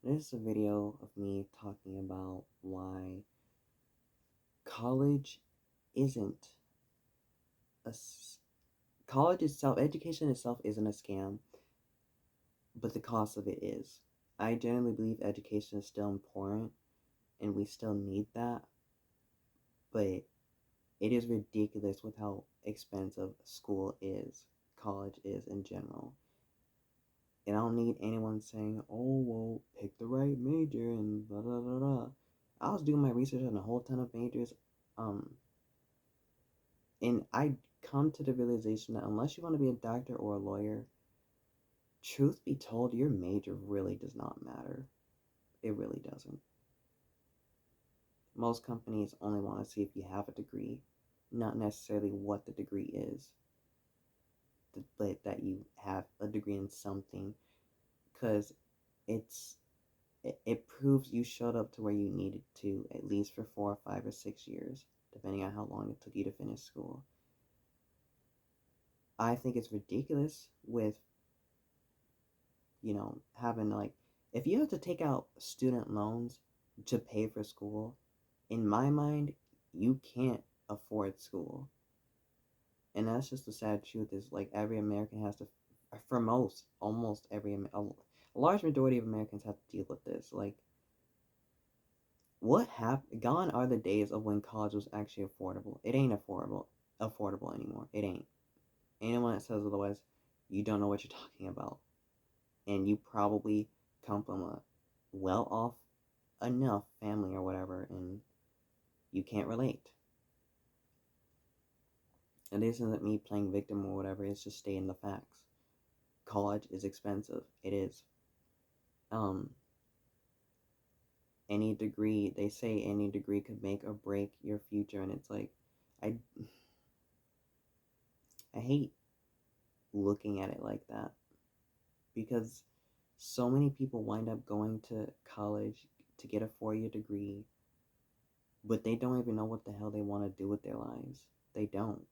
This is a video of me talking about why college isn't a college itself, education itself isn't a scam, but the cost of it is. I generally believe education is still important and we still need that, but it is ridiculous with how expensive school is, college is in general. And I don't need anyone saying, oh, well, pick the right major and blah, blah, blah, blah. I was doing my research on a whole ton of majors. Um, And I come to the realization that unless you want to be a doctor or a lawyer, truth be told, your major really does not matter. It really doesn't. Most companies only want to see if you have a degree, not necessarily what the degree is, but that you have a degree in something, because it's it proves you showed up to where you needed to, at least for 4 or 5 or 6 years, depending on how long it took you to finish school. I think it's ridiculous with having like, if you have to take out student loans to pay for school, in my mind, you can't afford school. And that's just the sad truth is like every American has to, for almost a large majority of Americans have to deal with this. Like, what happened? Gone are the days of when college was actually affordable. It ain't affordable anymore. It ain't. Anyone that says otherwise, you don't know what you're talking about. And you probably come from a well off enough family or whatever, and you can't relate. And this isn't me playing victim or whatever, it's just stating the facts. College is expensive. It is. Um, any degree, they say any degree could make or break your future, and it's like, I, I hate looking at it like that because so many people wind up going to college to get a 4 year degree, but they don't even know what the hell they want to do with their lives. They don't.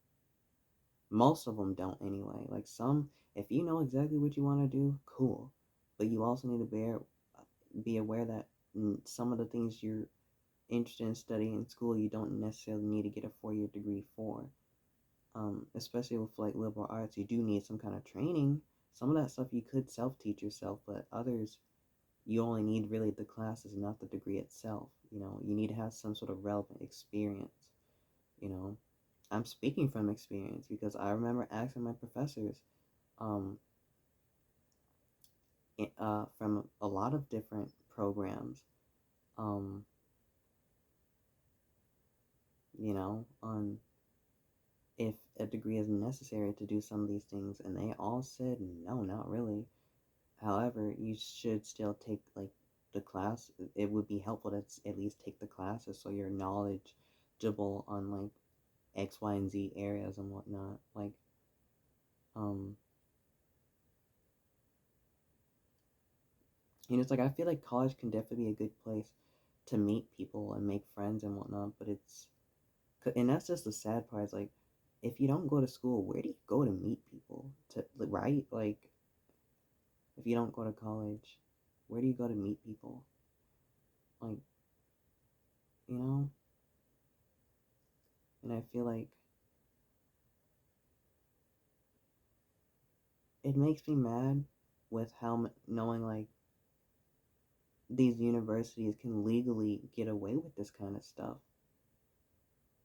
Most of them don't anyway. Like some, if you know exactly what you want to do, cool. But you also need to be aware that some of the things you're interested in studying in school, you don't necessarily need to get a 4 year degree for. Especially with like liberal arts, you do need some kind of training. Some of that stuff you could self teach yourself, but others you only need really the classes, not the degree itself. You need to have some sort of relevant experience. You know, I'm speaking from experience because I remember asking my professors, um, from a lot of different programs, um, on if a degree is necessary to do some of these things, and they all said no, not really. However, you should still take like the class. It would be helpful to at least take the classes so you're knowledgeable on like X, Y, and Z areas and whatnot. Like, um, it's like I feel like college can definitely be a good place to meet people and make friends and whatnot, but and that's just the sad part. Is like, if you don't go to school, where do you go to meet people? Right? Like, if you don't go to college, where do you go to meet people? Like, you know. And I feel like it makes me mad with how knowing like these universities can legally get away with this kind of stuff.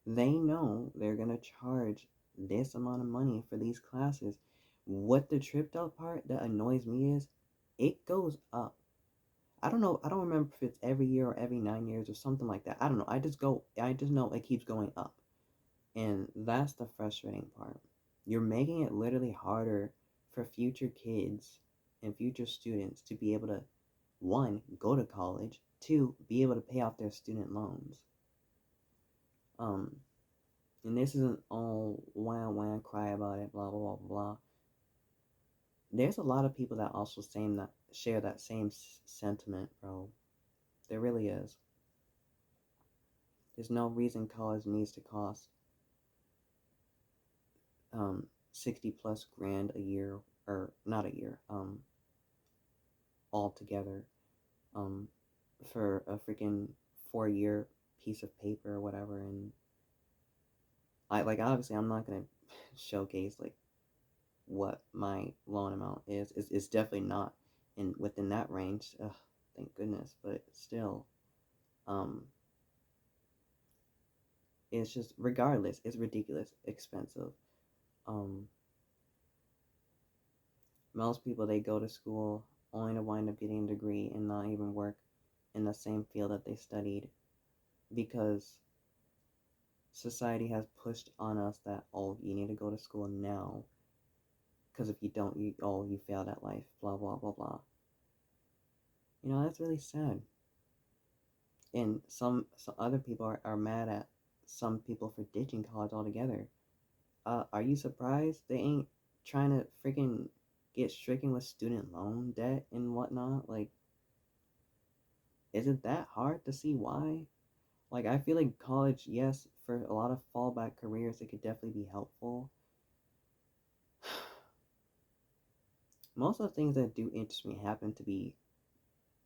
They know they're gonna charge this amount of money for these classes. What the tripped out part that annoys me is it goes up. I don't know. I don't remember if it's every year or every 9 years or something like that. I don't know. I just know it keeps going up. And that's the frustrating part. You're making it literally harder for future kids and future students to be able to, one, go to college, two, be able to pay off their student loans. Um, and this isn't all wham, cry about it, blah, blah, blah, blah. There's a lot of people that also share that same sentiment, bro. There really is. There's no reason college needs to cost 60 plus grand a year, or not a year, altogether. um, for a freaking 4 year piece of paper or whatever. And I like obviously I'm not gonna showcase like what my loan amount is. It's definitely not in within that range. Ugh, thank goodness. But still, um, it's just regardless, it's ridiculous expensive. Um, Most people they go to school only to wind up getting a degree and not even work in the same field that they studied because society has pushed on us that oh you need to go to school now because if you don't you failed at life blah blah blah blah. That's really sad. And some other people are mad at some people for ditching college altogether. Are you surprised they ain't trying to freaking get stricken with student loan debt and whatnot? Like, is it that hard to see why? Like, I feel like college, yes, for a lot of fallback careers, it could definitely be helpful. Most of the things that do interest me happen to be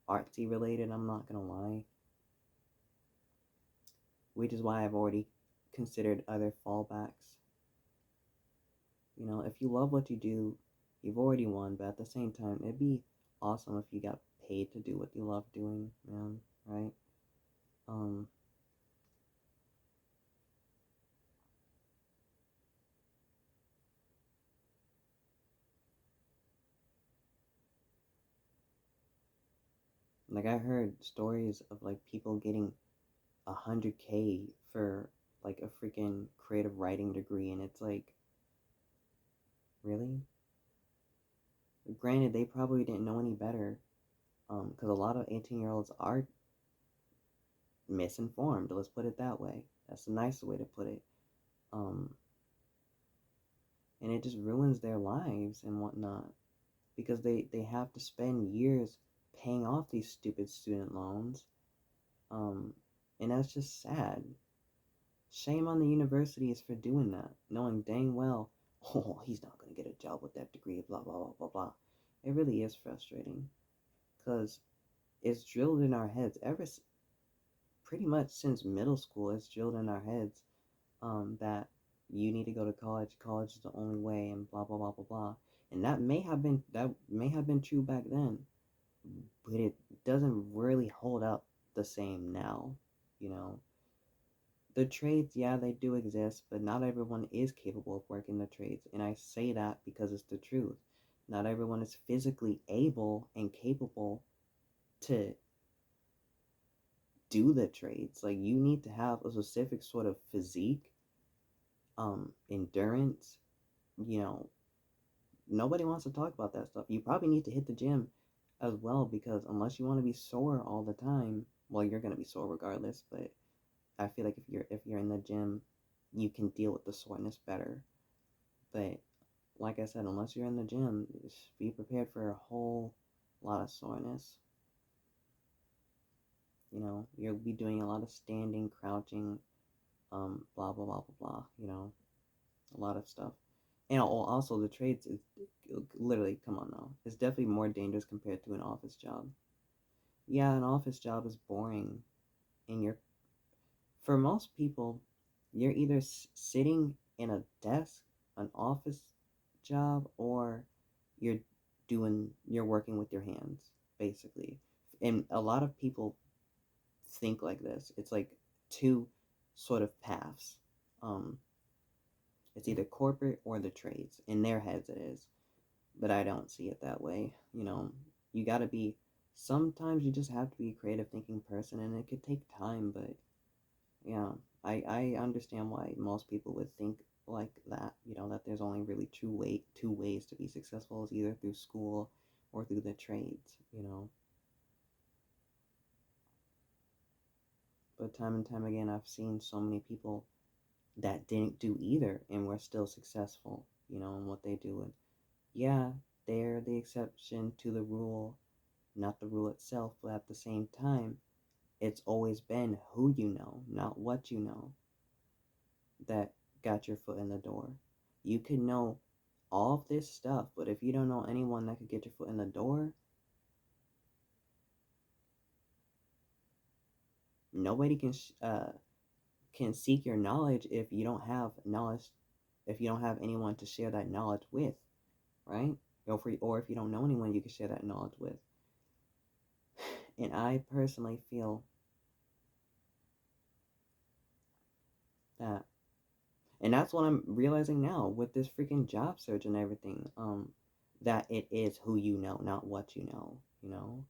artsy related, I'm not gonna lie, which is why I've already considered other fallbacks. If you love what you do, you've already won, but at the same time, it'd be awesome if you got paid to do what you love doing, man, right? Um, like I heard stories of like people getting 100K for like a freaking creative writing degree, and it's like, really? Granted, they probably didn't know any better, because a lot of 18-year-olds are misinformed. Let's put it that way. That's the nicer way to put it. Um, and it just ruins their lives and whatnot because they have to spend years paying off these stupid student loans. Um, and that's just sad. Shame on the universities for doing that, knowing dang well, oh, he's not going to get a job with that degree, blah, blah, blah, blah, blah. It really is frustrating because it's drilled in our heads pretty much since middle school. It's drilled in our heads that you need to go to college. College is the only way, and blah blah blah blah blah. And that may have been true back then, but it doesn't really hold up the same now. You know, the trades, yeah, they do exist, but not everyone is capable of working the trades. And I say that because it's the truth. Not everyone is physically able and capable to do the trades. Like you need to have a specific sort of physique, endurance. You know, nobody wants to talk about that stuff. You probably need to hit the gym as well because unless you want to be sore all the time, well, you're gonna be sore regardless. But I feel like if you're in the gym, you can deal with the soreness better. But like I said, unless you're in the gym, just be prepared for a whole lot of soreness. You'll be doing a lot of standing, crouching, blah blah blah blah blah. A lot of stuff. And also the trades is literally, come on now, it's definitely more dangerous compared to an office job. Yeah, an office job is boring, and for most people, you're either sitting in a desk, an office job, or you're you're working with your hands, basically. And a lot of people think like this. It's like two sort of paths. Um, it's either corporate or the trades. In their heads, it is. But I don't see it that way. You gotta be, sometimes you just have to be a creative thinking person, and it could take time, but yeah, I understand why most people would think like that, that there's only really two ways to be successful is either through school or through the trades. But time and time again, I've seen so many people that didn't do either and were still successful, in what they do. And yeah, they're the exception to the rule, not the rule itself, but at the same time, it's always been who you know, not what you know, that got your foot in the door. You could know all of this stuff, but if you don't know anyone that could get your foot in the door, Nobody can seek your knowledge if you don't have knowledge, if you don't have anyone to share that knowledge with, right? Or if you don't know anyone you can share that knowledge with. And I personally feel that, and that's what I'm realizing now with this freaking job search and everything, that it is who you know, not what you know, you know?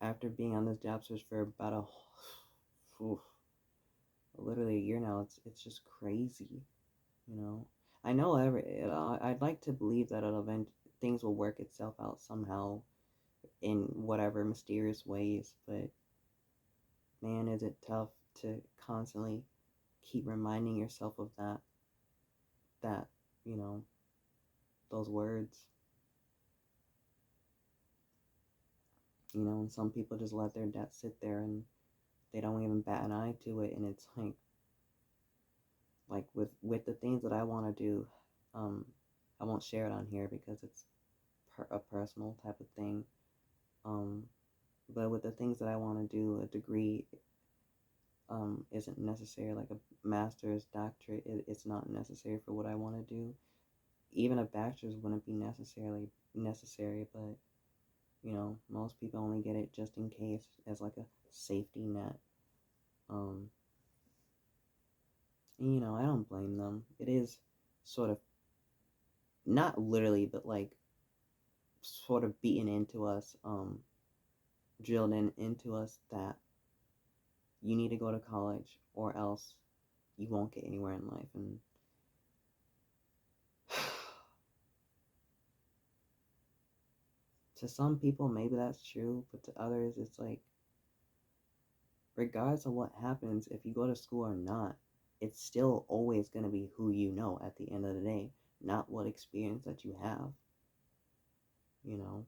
After being on this job search for about oof, literally a year now, it's just crazy, you know? I know I'd like to believe that things will work itself out somehow in whatever mysterious ways, but man, is it tough to constantly keep reminding yourself of that, you know, those words, you know, and some people just let their debt sit there and they don't even bat an eye to it, and it's like with the things that I want to do, um, I won't share it on here because it's a personal type of thing, um, but with the things that I want to do, a degree isn't necessary, like a master's, doctorate, it's not necessary for what I want to do. Even a bachelor's wouldn't be necessary, but you know, most people only get it just in case as like a safety net. Um, and, you know, I don't blame them. It is sort of not literally, but like sort of beaten into us, drilled into us that you need to go to college or else you won't get anywhere in life. And to some people, maybe that's true, but to others, it's like, regardless of what happens, if you go to school or not, it's still always going to be who you know at the end of the day, not what experience that you have, you know?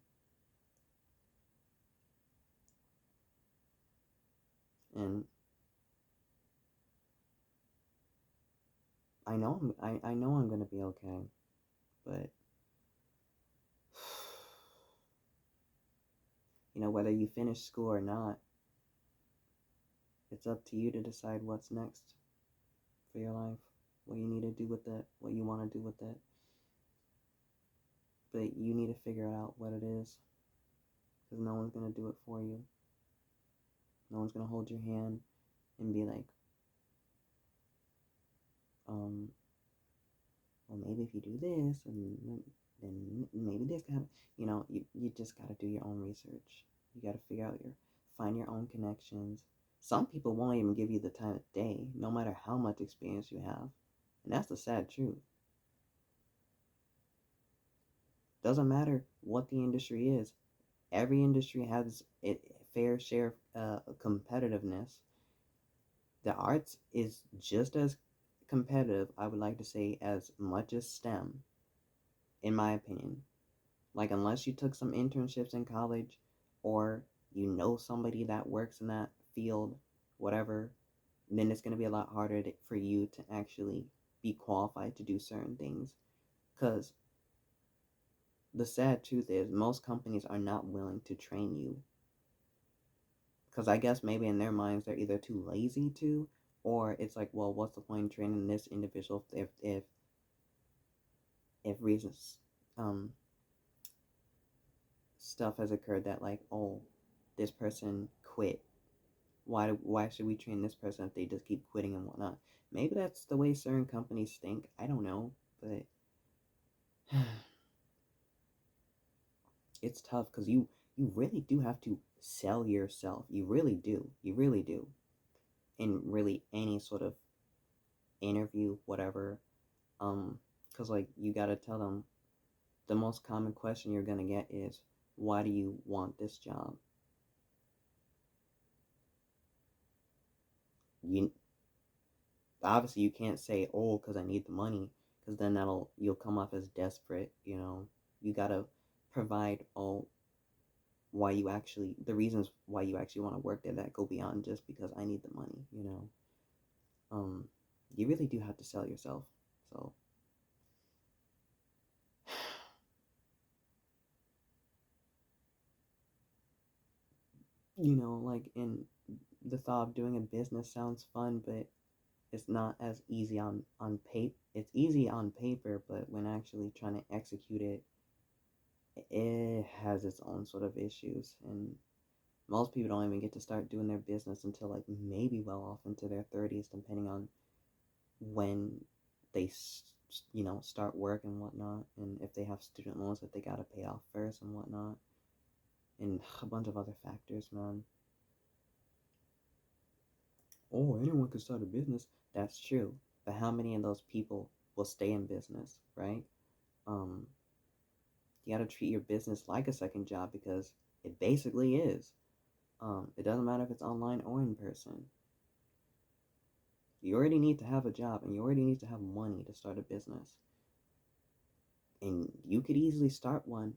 And I know I'm going to be okay, but, you know, whether you finish school or not, it's up to you to decide what's next for your life, what you need to do with it, what you want to do with it. But you need to figure out what it is, because no one's going to do it for you. No one's going to hold your hand and be like, um, well, maybe if you do this, and then maybe this can happen. You know, you just got to do your own research. You got to find your own connections. Some people won't even give you the time of day, no matter how much experience you have. And that's the sad truth. Doesn't matter what the industry is. Every industry has a fair share of competitiveness. The arts is just as competitive, I would like to say, as much as STEM, in my opinion. Like, unless you took some internships in college or you know somebody that works in that field, whatever, then it's going to be a lot harder for you to actually be qualified to do certain things. Because the sad truth is, most companies are not willing to train you. Because I guess maybe in their minds, they're either too lazy to, or it's like, well, what's the point in training this individual if reasons, um, stuff has occurred that, like, oh, this person quit. Why should we train this person if they just keep quitting and whatnot? Maybe that's the way certain companies think. I don't know, but it's tough because you really do have to sell yourself. You really do. You really do. In really any sort of interview, whatever. Because like you gotta tell them the most common question you're gonna get is, why do you want this job? You obviously you can't say, oh, because I need the money, because then you'll come off as desperate. You know, you gotta provide all why you actually the reasons why you actually want to work there that go beyond just because I need the money. You know, um, you really do have to sell yourself. So like in the thought of doing a business sounds fun, but it's not as easy on paper. It's easy on paper, but when actually trying to execute it, it has its own sort of issues. And most people don't even get to start doing their business until like maybe well off into their 30s, depending on when they start work and whatnot, and if they have student loans that they gotta pay off first and whatnot, and a bunch of other factors, man. Oh, anyone could start a business. That's true, but how many of those people will stay in business, right? um you gotta treat your business like a second job, because it basically is. It doesn't matter if it's online or in person. You already need to have a job, and you already need to have money to start a business. And you could easily start one,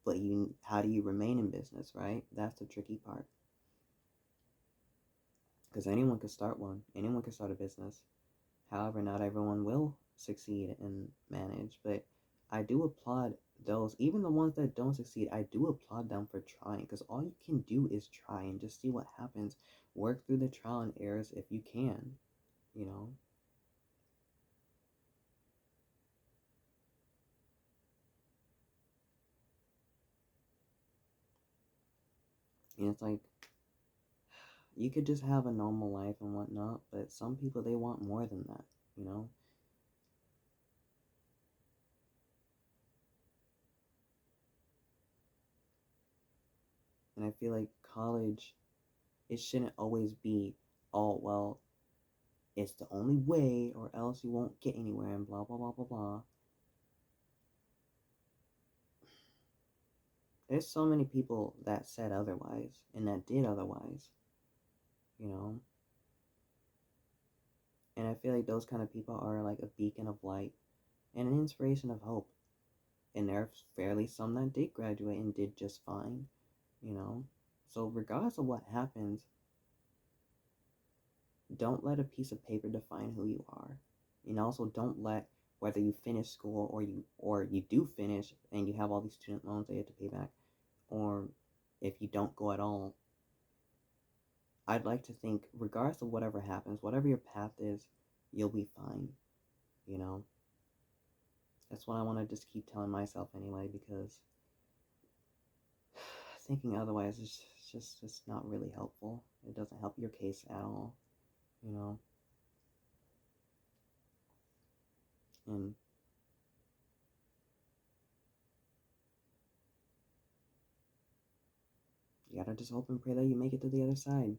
but how do you remain in business, right? That's the tricky part. Because anyone could start one, anyone could start a business. However, not everyone will succeed and manage. But I do applaud those, even the ones that don't succeed, I do applaud them for trying, because all you can do is try and just see what happens. Work through the trial and errors if you can, you know? And it's like, you could just have a normal life and whatnot, but some people, they want more than that, you know? And I feel like college, it shouldn't always be, oh, well, it's the only way or else you won't get anywhere and blah, blah, blah, blah, blah. There's so many people that said otherwise and that did otherwise, you know? And I feel like those kind of people are like a beacon of light and an inspiration of hope. And there are fairly some that did graduate and did just fine, you know? So, regardless of what happens, don't let a piece of paper define who you are. And also don't let, whether you finish school or you do finish and you have all these student loans that you have to pay back, or if you don't go at all, I'd like to think, regardless of whatever happens, whatever your path is, you'll be fine, you know? That's what I want to just keep telling myself anyway, because thinking otherwise is just it's not really helpful. It doesn't help your case at all, you know? And you gotta just hope and pray that you make it to the other side.